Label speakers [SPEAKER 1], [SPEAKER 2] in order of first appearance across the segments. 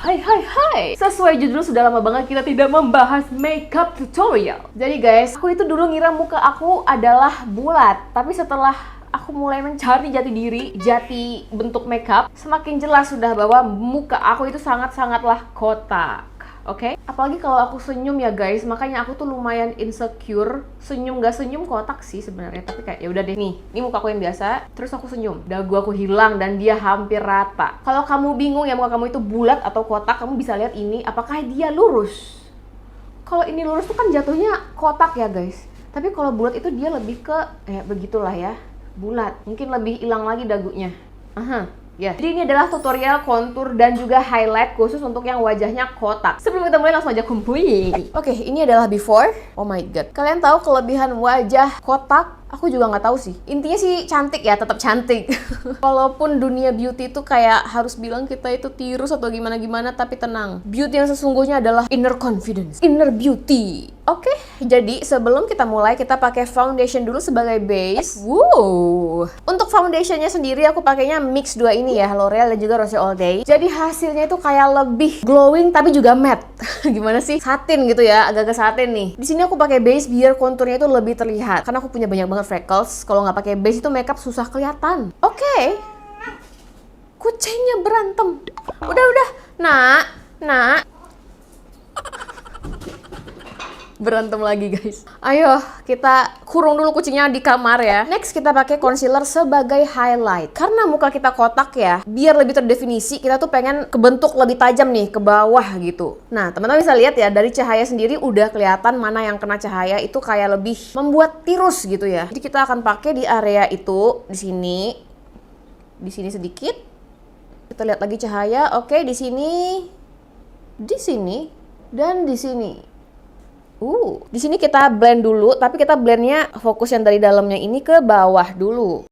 [SPEAKER 1] Hai. Sesuai judul sudah lama banget kita tidak membahas makeup tutorial. Jadi guys, aku itu dulu ngira muka aku adalah bulat. Tapi setelah aku mulai mencari jati diri, jati bentuk makeup, semakin jelas sudah bahwa muka aku itu sangat-sangatlah kotak. Oke? Apalagi kalau aku senyum ya guys, makanya aku tuh lumayan insecure. Senyum gak senyum kotak sih sebenarnya, tapi kayak ya udah deh nih. Ini muka aku yang biasa, terus aku senyum. Dagu aku hilang dan dia hampir rata. Kalau kamu bingung ya muka kamu itu bulat atau kotak, kamu bisa lihat ini, apakah dia lurus? Kalau ini lurus tuh kan jatuhnya kotak ya guys. Tapi kalau bulat itu dia lebih ke begitulah ya, bulat. Mungkin lebih hilang lagi dagunya. Ya, jadi ini adalah tutorial kontur dan juga highlight khusus untuk yang wajahnya kotak. Sebelum kita mulai langsung aja kumpulin. Oke, ini adalah before. Oh my god. Kalian tahu kelebihan wajah kotak? Aku juga nggak tahu sih. Intinya sih cantik ya, tetap cantik. Walaupun dunia beauty itu kayak harus bilang kita itu tirus atau gimana-gimana, tapi tenang. Beauty yang sesungguhnya adalah inner confidence, inner beauty. Oke, jadi sebelum kita mulai, kita pakai foundation dulu sebagai base. Wow. Untuk foundationnya sendiri aku pakainya mix dua ini ya, L'Oreal dan juga Rose All Day. Jadi hasilnya itu kayak lebih glowing tapi juga matte. Gimana sih? Satin gitu ya, agak-agak satin nih. Di sini aku pakai base biar konturnya itu lebih terlihat. Karena aku punya banyak banget freckles. Kalau nggak pakai base itu makeup susah kelihatan. Oke. Kucingnya berantem. Udah. Nak. Berantem lagi guys. Ayo kita kurung dulu kucingnya di kamar ya. Next kita pakai concealer sebagai highlight. Karena muka kita kotak ya, biar lebih terdefinisi, kita tuh pengen kebentuk lebih tajam nih ke bawah gitu. Nah teman-teman bisa lihat ya, dari cahaya sendiri udah kelihatan mana yang kena cahaya itu kayak lebih membuat tirus gitu ya. Jadi kita akan pakai di area itu, di sini sedikit. Kita lihat lagi cahaya. Oke, di sini, dan di sini. Di sini kita blend dulu, tapi kita blendnya fokus yang dari dalamnya ini ke bawah dulu.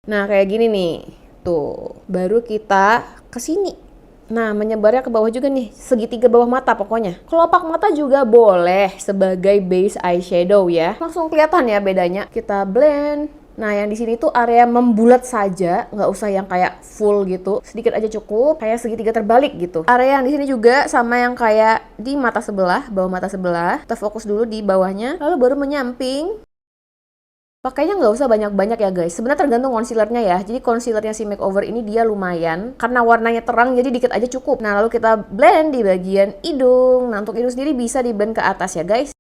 [SPEAKER 1] Nah, kayak gini nih. Tuh, baru kita ke sini. Nah, menyebarnya ke bawah juga nih, segitiga bawah mata pokoknya. Kelopak mata juga boleh sebagai base eyeshadow ya. Langsung kelihatan ya bedanya. Kita blend. Nah, yang di sini tuh area membulat saja, nggak usah yang kayak full gitu. Sedikit aja cukup, kayak segitiga terbalik gitu. Area yang di sini juga sama yang kayak di mata sebelah, bawah mata sebelah. Kita fokus dulu di bawahnya, lalu baru menyamping. Pakainya nggak usah banyak-banyak ya guys. Sebenarnya tergantung concealernya ya. Jadi concealernya si makeover ini dia lumayan. Karena warnanya terang jadi dikit aja cukup. Nah, lalu kita blend di bagian hidung. Nah, untuk hidung sendiri bisa di blend ke atas ya guys.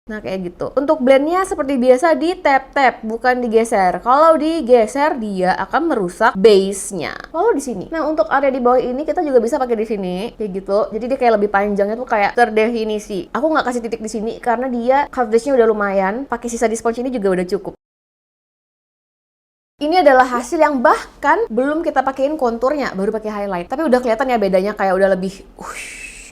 [SPEAKER 1] Nah kayak gitu. Untuk blendnya seperti biasa di tap-tap, bukan digeser. Kalau digeser dia akan merusak base-nya. Lalu di sini. Nah untuk area di bawah ini kita juga bisa pakai di sini, kayak gitu. Jadi dia kayak lebih panjangnya tuh kayak terdefinisi. Aku nggak kasih titik di sini karena dia coveragenya udah lumayan. Pakai sisa di sponge ini juga udah cukup. Ini adalah hasil yang bahkan belum kita pakein konturnya, baru pakai highlight. Tapi udah kelihatan ya bedanya, kayak udah lebih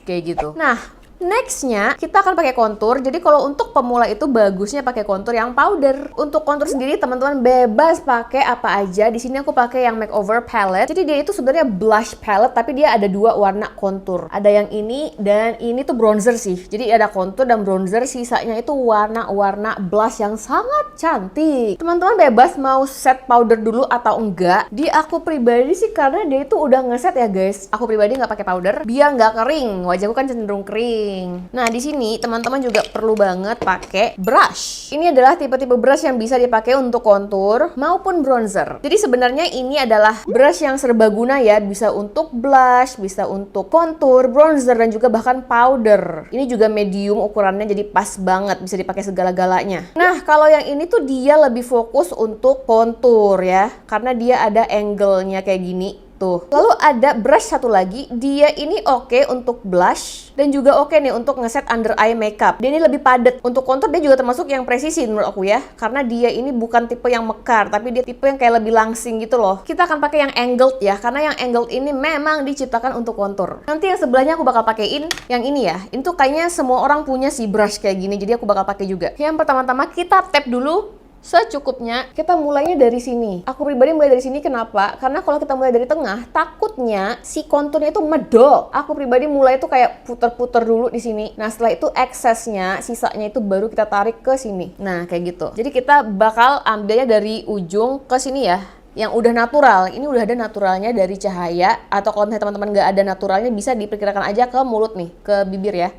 [SPEAKER 1] kayak gitu. Nah, nextnya kita akan pakai kontur. Jadi kalau untuk pemula itu bagusnya pakai kontur yang powder. Untuk kontur sendiri teman-teman bebas pakai apa aja. Di sini aku pakai yang makeover palette. Jadi dia itu sebenarnya blush palette, tapi dia ada dua warna kontur. Ada yang ini dan ini tuh bronzer sih. Jadi ada kontur dan bronzer, sisanya itu warna-warna blush yang sangat cantik. Teman-teman bebas mau set powder dulu atau enggak. Di aku pribadi sih karena dia itu udah ngeset ya guys. Aku pribadi nggak pakai powder biar nggak kering. Wajahku kan cenderung kering. Nah di sini teman-teman juga perlu banget pakai brush. Ini adalah tipe-tipe brush yang bisa dipakai untuk kontur maupun bronzer. Jadi sebenarnya ini adalah brush yang serbaguna ya, bisa untuk blush, bisa untuk kontur, bronzer dan juga bahkan powder. Ini juga medium ukurannya jadi pas banget, bisa dipakai segala-galanya. Nah kalau yang ini tuh dia lebih fokus untuk kontur ya, karena dia ada angle-nya kayak gini. Tuh. Lalu ada brush satu lagi, dia ini oke untuk blush dan juga oke nih untuk ngeset under eye makeup. Dia ini lebih padat. Untuk kontur dia juga termasuk yang presisi menurut aku ya, karena dia ini bukan tipe yang mekar, tapi dia tipe yang kayak lebih langsing gitu loh. Kita akan pakai yang angled ya, karena yang angled ini memang diciptakan untuk kontur. Nanti yang sebelahnya aku bakal pakein yang ini ya. Ini tuh kayaknya semua orang punya si brush kayak gini, jadi aku bakal pakai juga. Yang pertama-tama kita tap dulu secukupnya. Kita mulainya dari sini. Aku pribadi mulai dari sini, kenapa? Karena kalau kita mulai dari tengah, takutnya si konturnya itu medok. Aku pribadi mulai itu kayak puter-puter dulu di sini. Nah, setelah itu eksesnya, sisanya itu baru kita tarik ke sini. Nah, kayak gitu. Jadi kita bakal ambilnya dari ujung ke sini ya. yang udah natural. Ini udah ada naturalnya dari cahaya, atau kalau misalnya teman-teman nggak ada naturalnya bisa diperkirakan aja ke mulut nih, ke bibir ya.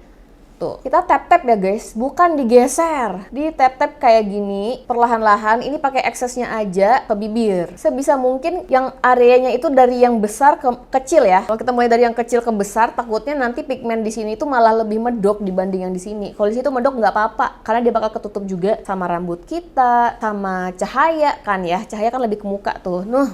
[SPEAKER 1] Tuh, kita tap-tap ya guys, bukan digeser. Di tap-tap kayak gini, perlahan-lahan, ini pakai eksesnya aja ke bibir. Sebisa mungkin yang areanya itu dari yang besar ke kecil ya. Kalau kita mulai dari yang kecil ke besar, takutnya nanti pigmen di sini itu malah lebih medok dibanding yang di sini. Kalau di situ medok nggak apa-apa, karena dia bakal ketutup juga sama rambut kita, sama cahaya kan ya. Cahaya kan lebih ke muka tuh. Nuh.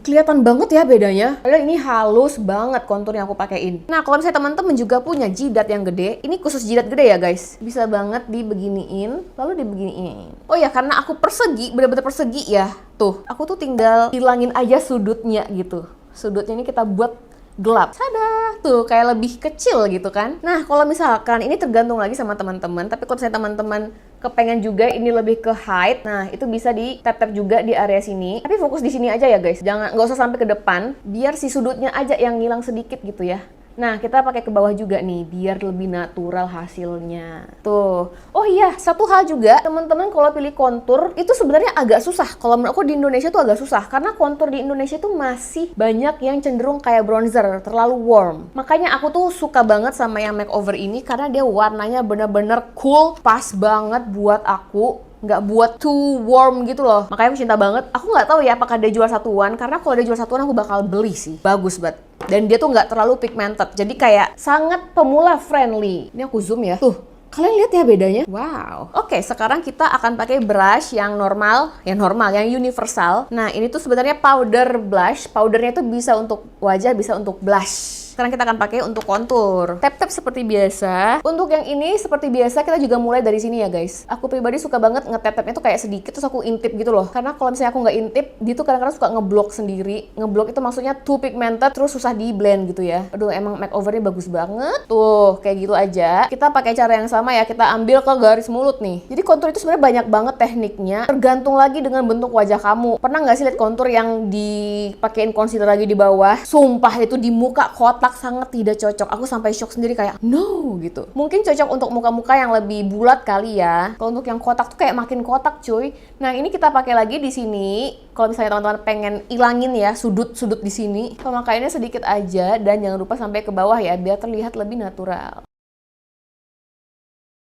[SPEAKER 1] Kelihatan banget ya bedanya. Padahal ini halus banget kontur yang aku pakein. Nah, kalau misalnya teman-teman juga punya jidat yang gede, ini khusus jidat gede ya guys, bisa banget dibeginiin lalu dibeginiin. Oh ya, karena aku persegi, bener-bener persegi ya, tuh aku tuh tinggal hilangin aja sudutnya gitu. Sudutnya ini kita buat gelap, sada, tuh kayak lebih kecil gitu kan. Nah, kalau misalkan ini tergantung lagi sama teman-teman, tapi kalau misalnya teman-teman kepengen juga ini lebih ke height, nah itu bisa di tap-tap juga di area sini. Tapi fokus di sini aja ya guys, nggak usah sampai ke depan, biar si sudutnya aja yang ngilang sedikit gitu ya. Nah, kita pakai ke bawah juga nih, biar lebih natural hasilnya. Tuh. Oh iya, satu hal juga, teman-teman kalau pilih kontur, itu sebenarnya agak susah. Kalau menurut aku di Indonesia tuh agak susah, karena kontur di Indonesia tuh masih banyak yang cenderung kayak bronzer, terlalu warm. Makanya aku tuh suka banget sama yang makeover ini, karena dia warnanya bener-bener cool, pas banget buat aku. Nggak buat too warm gitu loh. Makanya aku cinta banget. Aku nggak tahu ya apakah dia jual satuan, karena kalau dia jual satuan aku bakal beli sih. Bagus banget. Dan dia tuh nggak terlalu pigmented. Jadi kayak sangat pemula friendly. Ini aku zoom ya. Tuh, kalian lihat ya bedanya? Wow. Oke, sekarang kita akan pakai brush yang normal, yang universal. Nah, ini tuh sebenarnya powder blush. Powdernya tuh bisa untuk wajah, bisa untuk blush. Sekarang kita akan pakai untuk kontur. Tap-tap seperti biasa. Untuk yang ini seperti biasa kita juga mulai dari sini ya guys. Aku pribadi suka banget nge-tap-tapnya tuh kayak sedikit terus aku intip gitu loh. Karena kalau misalnya aku nggak intip, dia tuh kadang-kadang suka ngeblok sendiri. Ngeblok itu maksudnya too pigmented terus susah di blend gitu ya. Aduh, emang makeovernya bagus banget. Tuh, kayak gitu aja. Kita pakai cara yang sama ya. Kita ambil ke garis mulut nih. Jadi kontur itu sebenarnya banyak banget tekniknya. Tergantung lagi dengan bentuk wajah kamu. Pernah nggak sih lihat kontur yang dipakein concealer lagi di bawah? Sumpah itu di muka kotak sangat tidak cocok. Aku sampai shock sendiri kayak no gitu. Mungkin cocok untuk muka-muka yang lebih bulat kali ya. Kalau untuk yang kotak tuh kayak makin kotak cuy. Nah, ini kita pakai lagi di sini. Kalau misalnya teman-teman pengen ilangin ya sudut-sudut di sini, pemakaiannya sedikit aja dan jangan lupa sampai ke bawah ya biar terlihat lebih natural.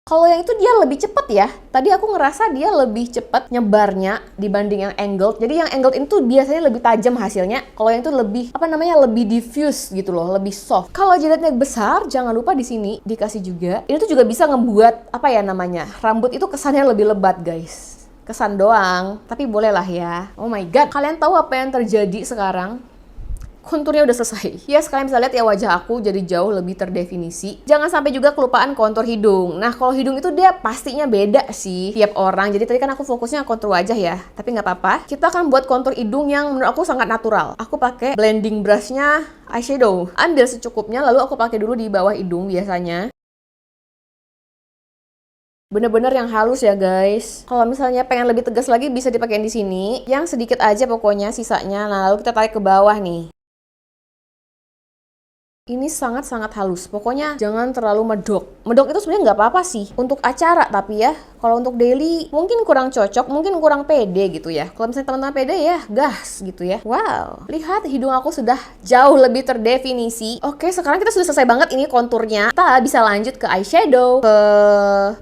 [SPEAKER 1] Kalau yang itu dia lebih cepat ya. Tadi aku ngerasa dia lebih cepat nyebarnya dibanding yang angled. Jadi yang angled itu biasanya lebih tajam hasilnya. Kalau yang itu lebih lebih diffuse gitu loh, lebih soft. Kalau jidatnya besar, jangan lupa di sini dikasih juga. Ini tuh juga bisa ngebuat rambut itu kesannya lebih lebat guys. Kesan doang, tapi boleh lah ya. Oh my god, kalian tahu apa yang terjadi sekarang? Konturnya udah selesai. Ya, sekalian bisa lihat ya wajah aku jadi jauh lebih terdefinisi. Jangan sampai juga kelupaan kontur hidung. Nah, kalau hidung itu dia pastinya beda sih tiap orang. Jadi tadi kan aku fokusnya kontur wajah ya. Tapi nggak apa-apa. Kita akan buat kontur hidung yang menurut aku sangat natural. Aku pakai blending brushnya eyeshadow. Ambil secukupnya, lalu aku pakai dulu di bawah hidung biasanya. Bener-bener yang halus ya guys. Kalau misalnya pengen lebih tegas lagi bisa dipakai di sini. Yang sedikit aja pokoknya sisanya. Nah, lalu kita tarik ke bawah nih. Ini sangat-sangat halus. Pokoknya jangan terlalu medok. Medok itu sebenarnya nggak apa-apa sih untuk acara, tapi ya kalau untuk daily mungkin kurang cocok, mungkin kurang pede gitu ya. Kalau misalnya teman-teman pede ya gas gitu ya. Wow, lihat hidung aku sudah jauh lebih terdefinisi. Oke, sekarang kita sudah selesai banget ini konturnya. Kita bisa lanjut ke eyeshadow, ke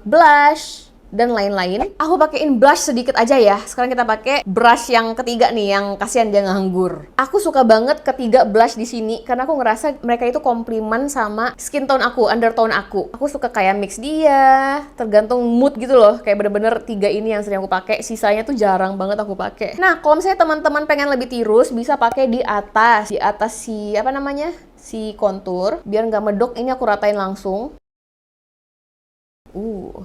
[SPEAKER 1] blush, dan lain-lain. Aku pakein blush sedikit aja ya. Sekarang kita pakai brush yang ketiga nih, yang kasihan dia nganggur. Aku suka banget ketiga blush di sini karena aku ngerasa mereka itu komplimen sama skin tone aku, undertone aku. Aku suka kayak mix dia, tergantung mood gitu loh. Kayak bener-bener tiga ini yang sering aku pakai. Sisanya tuh jarang banget aku pakai. Nah, kalau misalnya teman-teman pengen lebih tirus, bisa pakai di atas si kontur, biar nggak medok. Ini aku ratain langsung.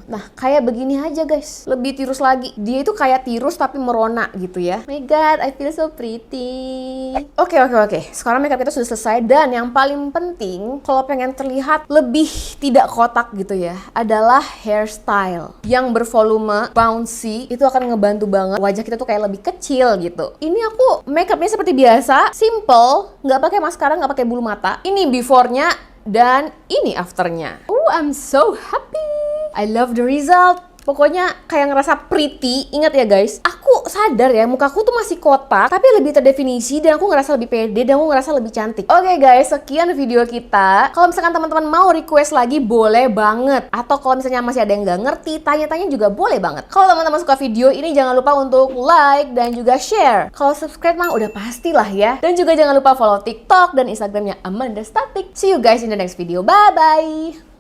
[SPEAKER 1] Nah kayak begini aja guys, lebih tirus lagi. Dia itu kayak tirus tapi merona gitu ya. My god, I feel so pretty. Oke. Sekarang makeup kita sudah selesai. Dan yang paling penting, kalau pengen terlihat lebih tidak kotak gitu ya, adalah hairstyle yang bervolume, bouncy. Itu akan ngebantu banget wajah kita tuh kayak lebih kecil gitu. Ini aku makeupnya seperti biasa, simple, nggak pakai maskara, nggak pakai bulu mata. Ini before-nya dan ini after-nya. I'm so happy. I love the result. Pokoknya kayak ngerasa pretty. Ingat ya guys, aku sadar ya mukaku tuh masih kotak tapi lebih terdefinisi dan aku ngerasa lebih pede dan aku ngerasa lebih cantik. Oke guys, sekian video kita. Kalau misalkan teman-teman mau request lagi boleh banget. Atau kalau misalnya masih ada yang nggak ngerti, tanya-tanya juga boleh banget. Kalau teman-teman suka video ini jangan lupa untuk like dan juga share. Kalau subscribe mah udah pastilah ya. Dan juga jangan lupa follow TikTok dan Instagramnya Amanda Statik. See you guys in the next video. Bye bye.